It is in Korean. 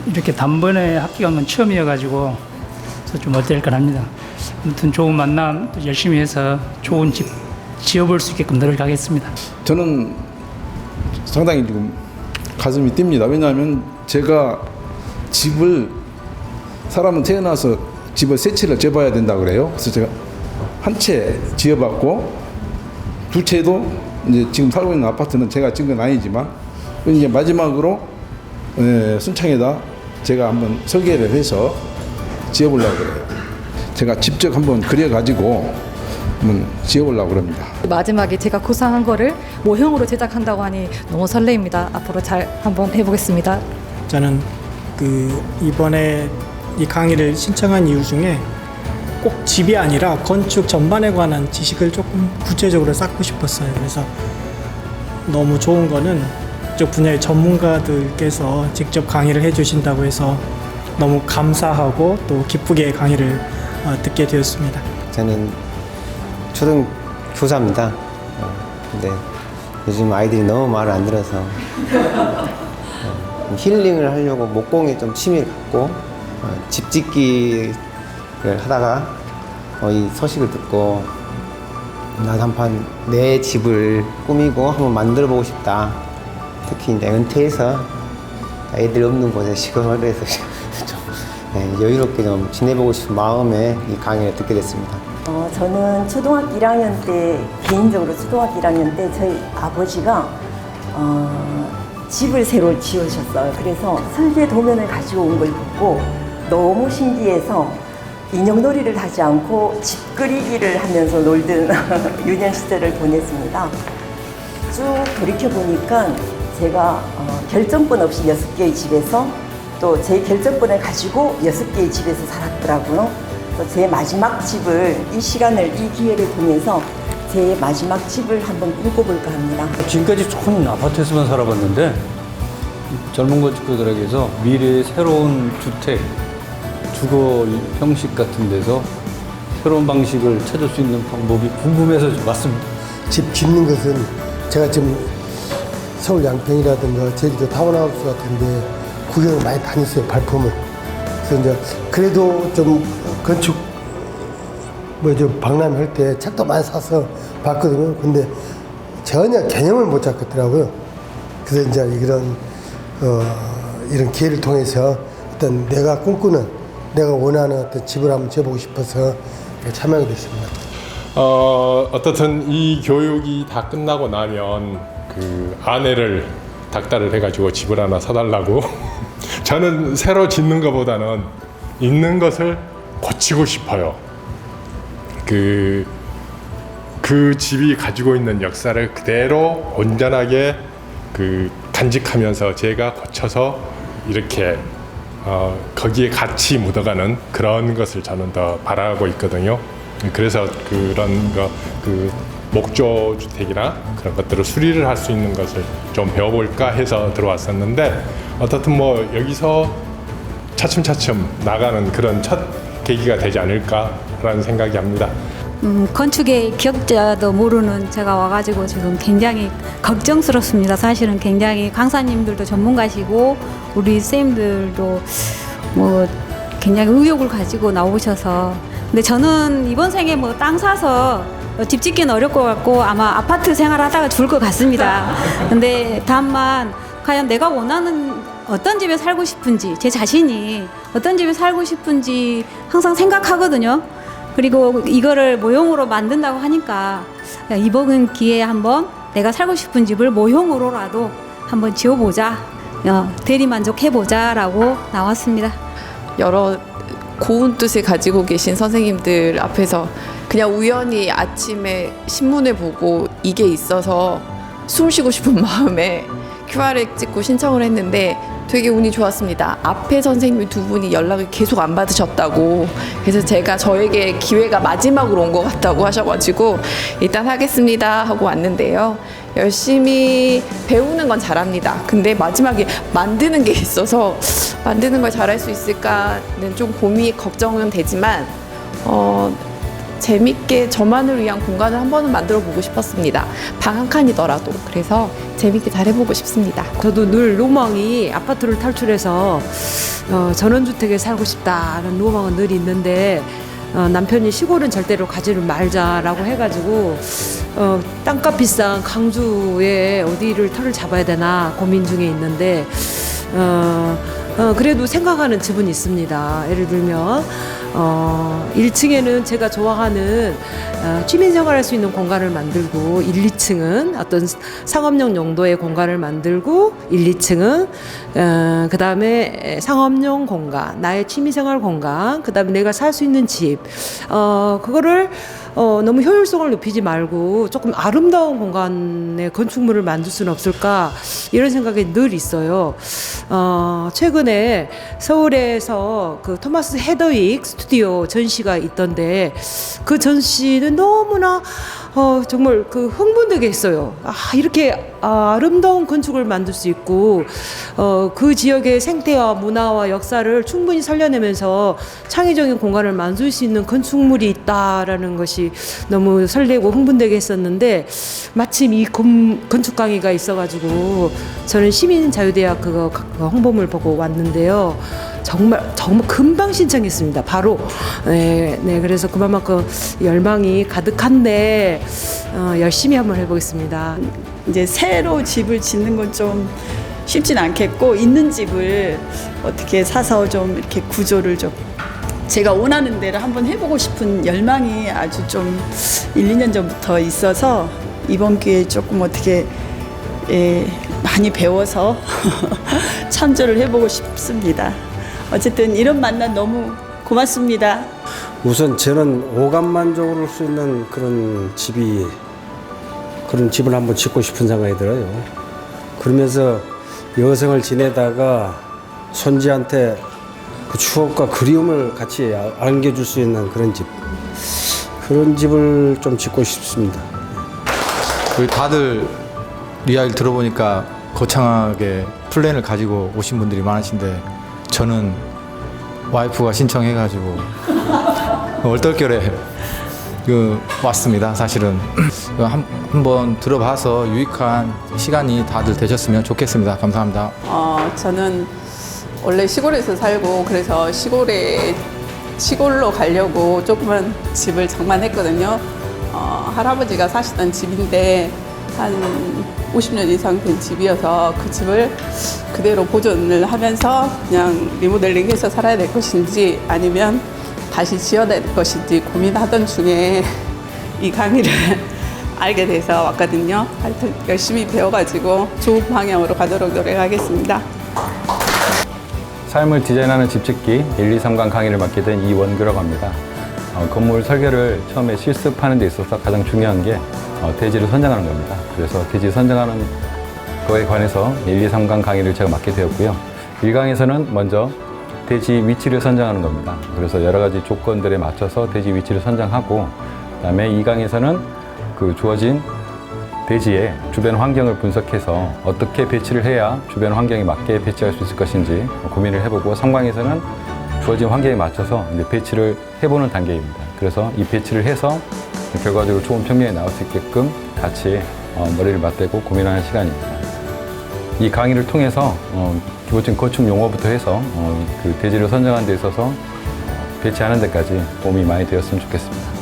이렇게 단번에 합격한 건 처음이어가지고 그래서 좀 어떨까 합니다. 아무튼 좋은 만남 또 열심히 해서 좋은 집 지어볼 수 있게끔 노력하겠습니다. 저는 상당히 지금 가슴이 뜁니다. 왜냐하면 제가 집을 사람은 태어나서 집을 세 채를 지어봐야 된다 그래요. 그래서 제가 한 채 지어봤고 두 채도 이제 지금 살고 있는 아파트는 제가 지은 건 아니지만 이제 마지막으로 순창에다 제가 한번 설계를 해서 지어보려고 그래요. 제가 직접 한번 그려가지고 한번 지어보려고 합니다. 마지막에 제가 구상한 거를 모형으로 제작한다고 하니 너무 설레입니다. 앞으로 잘 한번 해보겠습니다. 저는 이번에 이 강의를 신청한 이유 중에 꼭 집이 아니라 건축 전반에 관한 지식을 조금 구체적으로 쌓고 싶었어요. 그래서 너무 좋은 거는 이쪽 분야의 전문가들께서 직접 강의를 해주신다고 해서 너무 감사하고 또 기쁘게 강의를 듣게 되었습니다. 저는 초등 교사입니다. 근데 요즘 아이들이 너무 말을 안 들어서 힐링을 하려고 목공에 좀 취미를 갖고 집 짓기를 하다가 이 소식을 듣고 나도 한번 내 집을 꾸미고 한번 만들어 보고 싶다. 특히 이제 은퇴해서 애들 없는 곳에 시골을 해서 좀 여유롭게 좀 지내보고 싶은 마음에 이 강의를 듣게 됐습니다. 저는 초등학교 1학년 때, 개인적으로 초등학교 1학년 때 저희 아버지가 집을 새로 지으셨어요. 그래서 설계 도면을 가지고 온 걸 보고 너무 신기해서 인형놀이를 하지 않고 집 그리기를 하면서 놀던 유년 시절을 보냈습니다. 쭉 돌이켜보니까 제가 결정권 없이 6개의 집에서 또 제 결정권을 가지고 6개의 집에서 살았더라고요. 제 마지막 집을 이 시간을 이 기회를 통해서 제 마지막 집을 한번 꿈꿔볼까 합니다. 지금까지 좋은 아파트에서만 살아봤는데 젊은 건축가들에게서 미래의 새로운 주택, 주거 형식 같은 데서 새로운 방식을 찾을 수 있는 방법이 궁금해서 왔습니다. 집 짓는 것은 제가 지금 서울 양평이라든가 제주도 타운하우스 같은데 구경을 많이 다녔어요, 발품을. 그래서 이제 그래도 좀 건축 박람회 할 때 책도 많이 사서 봤거든요. 근데 전혀 개념을 못 잡겠더라고요. 그래서 이제 이런 기회를 통해서 어떤 내가 꿈꾸는, 내가 원하는 어떤 집을 한번 지어보고 싶어서 참여하게 됐습니다. 어떻든 이 교육이 다 끝나고 나면 그 아내를 닥달을 해가지고 집을 하나 사달라고 저는 새로 짓는 것보다는 있는 것을 고치고 싶어요. 그 집이 가지고 있는 역사를 그대로 온전하게 간직하면서 제가 고쳐서 이렇게 거기에 같이 묻어가는 그런 것을 저는 더 바라고 있거든요. 그래서 그런 목조 주택이나 그런 것들을 수리를 할 수 있는 것을 좀 배워볼까 해서 들어왔었는데 어떻든 여기서 차츰차츰 나가는 그런 첫 계기가 되지 않을까라는 생각이 합니다. 건축의 기억자도 모르는 제가 와가지고 지금 굉장히 걱정스럽습니다. 사실은 굉장히 강사님들도 전문가시고 우리 선생님들도 굉장히 의욕을 가지고 나오셔서 근데 저는 이번 생에 땅 사서 집 짓기는 어려울 것 같고 아마 아파트 생활하다가 죽을 것 같습니다. 근데 다만 과연 내가 원하는 어떤 집에 살고 싶은지 제 자신이 어떤 집에 살고 싶은지 항상 생각하거든요. 그리고 이거를 모형으로 만든다고 하니까 이번 기회에 한번 내가 살고 싶은 집을 모형으로라도 한번 지어보자, 대리만족해보자 라고 나왔습니다. 여러 고운 뜻을 가지고 계신 선생님들 앞에서 그냥 우연히 아침에 신문을 보고 이게 있어서 숨 쉬고 싶은 마음에 QR을 찍고 신청을 했는데 되게 운이 좋았습니다. 앞에 선생님 두 분이 연락을 계속 안 받으셨다고 그래서 제가 저에게 기회가 마지막으로 온 것 같다고 하셔가지고 일단 하겠습니다 하고 왔는데요. 열심히 배우는 건 잘합니다. 근데 마지막에 만드는 게 있어서 만드는 걸 잘할 수 있을까는 좀 걱정은 되지만 재밌게 저만을 위한 공간을 한 번은 만들어 보고 싶었습니다. 방 한 칸이더라도. 그래서 재밌게 잘 해보고 싶습니다. 저도 늘 로망이 아파트를 탈출해서 전원주택에 살고 싶다는 로망은 늘 있는데 남편이 시골은 절대로 가지를 말자라고 해가지고 땅값 비싼 강주에 어디를 터를 잡아야 되나 고민 중에 있는데 그래도 생각하는 집은 있습니다. 예를 들면 1층에는 제가 좋아하는 취미생활할 수 있는 공간을 만들고 1, 2층은 어떤 상업용 용도의 공간을 만들고 1, 2층은 그 다음에 상업용 공간, 나의 취미생활 공간, 그 다음에 내가 살 수 있는 집 그거를 너무 효율성을 높이지 말고 조금 아름다운 공간의 건축물을 만들 수는 없을까 이런 생각이 늘 있어요. 최근에 서울에서 그 토마스 헤더윅 스튜디오 전시가 있던데 그 전시는 너무나 정말 그 흥분되게 했어요. 이렇게 아름다운 건축을 만들 수 있고 그 지역의 생태와 문화와 역사를 충분히 살려내면서 창의적인 공간을 만들 수 있는 건축물이 있다라는 것이 너무 설레고 흥분되게 했었는데 마침 이 건축 강의가 있어가지고 저는 시민자유대학 그거 홍보물 보고 왔는데요. 정말 금방 신청했습니다. 바로. 네, 그래서 그만큼 열망이 가득한데 열심히 한번 해보겠습니다. 이제 새로 집을 짓는 건 좀 쉽진 않겠고 있는 집을 어떻게 사서 좀 이렇게 구조를 좀 제가 원하는 대로 한번 해보고 싶은 열망이 아주 좀 1, 2년 전부터 있어서 이번 기회에 조금 어떻게 많이 배워서 참조를 해보고 싶습니다. 어쨌든 이런 만남 너무 고맙습니다. 우선 저는 오감만족을 할 수 있는 그런 집을 한번 짓고 싶은 생각이 들어요. 그러면서 여생을 지내다가 손지한테 그 추억과 그리움을 같이 안겨줄 수 있는 그런 집을 좀 짓고 싶습니다. 우리 다들 이야기를 들어보니까 거창하게 플랜을 가지고 오신 분들이 많으신데 저는 와이프가 신청해가지고 얼떨결에 왔습니다. 사실은 한번 들어봐서 유익한 시간이 다들 되셨으면 좋겠습니다. 감사합니다. 저는 원래 시골에서 살고 그래서 시골로 가려고 조그만 집을 장만했거든요. 할아버지가 사시던 집인데 한 50년 이상 된 집이어서 그 집을 그대로 보존을 하면서 그냥 리모델링해서 살아야 될 것인지 아니면 다시 지어야 될 것인지 고민하던 중에 이 강의를 알게 돼서 왔거든요. 하여튼 열심히 배워가지고 좋은 방향으로 가도록 노력하겠습니다. 삶을 디자인하는 집짓기 1, 2, 3강 강의를 맡게 된 이원규라고 합니다. 건물 설계를 처음에 실습하는 데 있어서 가장 중요한 게 대지를 선정하는 겁니다. 그래서 대지 선정하는 거에 관해서 1, 2, 3강 강의를 제가 맡게 되었고요. 1강에서는 먼저 대지 위치를 선정하는 겁니다. 그래서 여러 가지 조건들에 맞춰서 대지 위치를 선정하고 그다음에 2강에서는 그 주어진 대지의 주변 환경을 분석해서 어떻게 배치를 해야 주변 환경에 맞게 배치할 수 있을 것인지 고민을 해보고 3강에서는 주어진 환경에 맞춰서 이제 배치를 해보는 단계입니다. 그래서 이 배치를 해서 결과적으로 좋은 평면이 나올 수 있게끔 같이 머리를 맞대고 고민하는 시간입니다. 이 강의를 통해서 기본적인 건축 용어부터 해서 그 대지를 선정하는 데 있어서 배치하는 데까지 도움이 많이 되었으면 좋겠습니다.